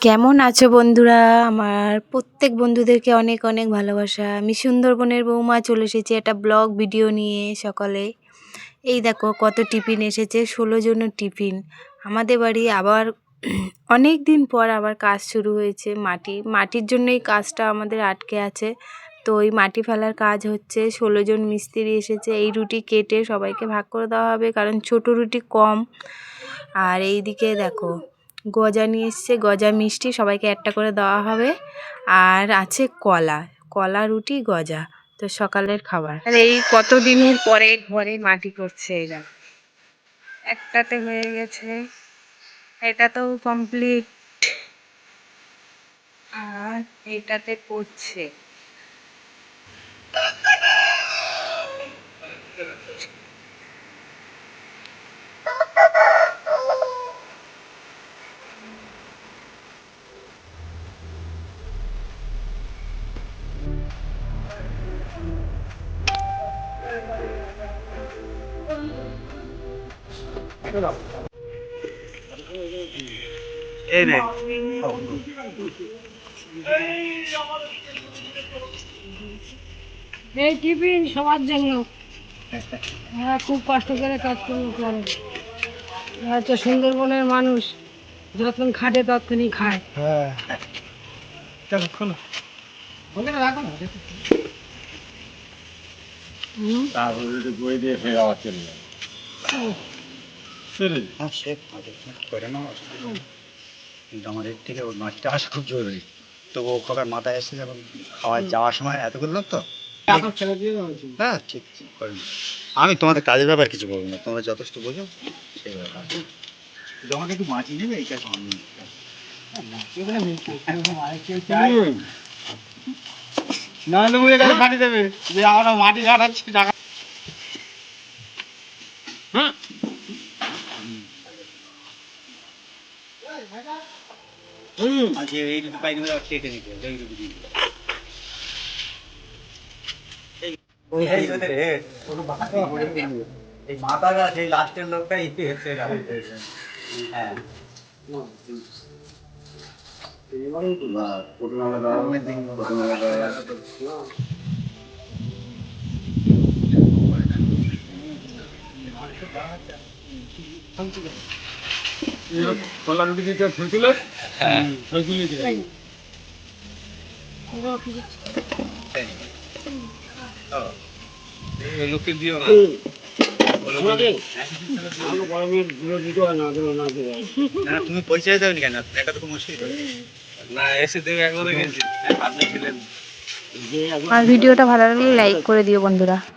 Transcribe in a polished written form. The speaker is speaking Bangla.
কেমন আছো বন্ধুরা? আমার প্রত্যেক বন্ধুদেরকে অনেক অনেক ভালোবাসা। আমি সুন্দরবনের বৌমা চলে এসেছি একটা ব্লগ ভিডিও নিয়ে সকালে। এই দেখো কত টিফিন এসেছে, 16 জনের টিফিন। আমাদের বাড়ি আবার অনেক দিন পর আবার কাজ শুরু হয়েছে। মাটির জন্যই কাজটা আমাদের আটকে আছে। তো ওই মাটি ফেলার কাজ হচ্ছে, 16 জন মিস্ত্রি এসেছে। এই রুটি কেটে সবাইকে ভাগ করে দেওয়া হবে, কারণ ছোট রুটি কম। আর এই দিকে দেখো গজা নিয়ে এসছে, গজা মিষ্টি সবাইকে একটা করে দেওয়া হবে। আর আছে কলা, কলা রুটি গজা, তো সকালের খাবার। আর এই কতদিনের পরে ঘরে মাটি করছে এরা। একটাতে হয়ে গেছে, এটাতেও কমপ্লিট, আর এটাতে করছে। এই টিফিন সবার জন্য। খুব কষ্ট করে কাজকর্ম করে। হচ্ছে সুন্দরবনের মানুষ, যতক্ষণ খাটে ততক্ষণই খায়। কিন্তু আমার এর থেকে ওই মাছটা আসা খুব জরুরি। তো ও খোকার মাথায় এসে যখন খাওয়ার যাওয়ার সময় এতগুলো লোক তো, হ্যাঁ ঠিক করেন। আমি তোমাদের কাজের ব্যাপার কিছু বলবো না, তোমরা যথেষ্ট বোঝো সেই ব্যাপার। তোমাকে একটু মাছি নেবে এইটা না হলে মুড়ে গেলে ফাটি দেবে যে আমরা মাটি কাটাচ্ছি টাকা। আচ্ছা এই দুটো পাইনি কেটে নিতে হবে, এই দুটো দিয়ে এই মাথা গাছ এই লাস্টের লোকটাই হচ্ছে। হ্যাঁ কলা রুটি দিতে ছিল, লোককে দিও তুমি পরিচয় দেবেন কেন? এটা তো মুশকিল না, এসে দেবে একবারে গেছি। আর ভিডিওটা ভালো লাগলে লাইক করে দিও বন্ধুরা।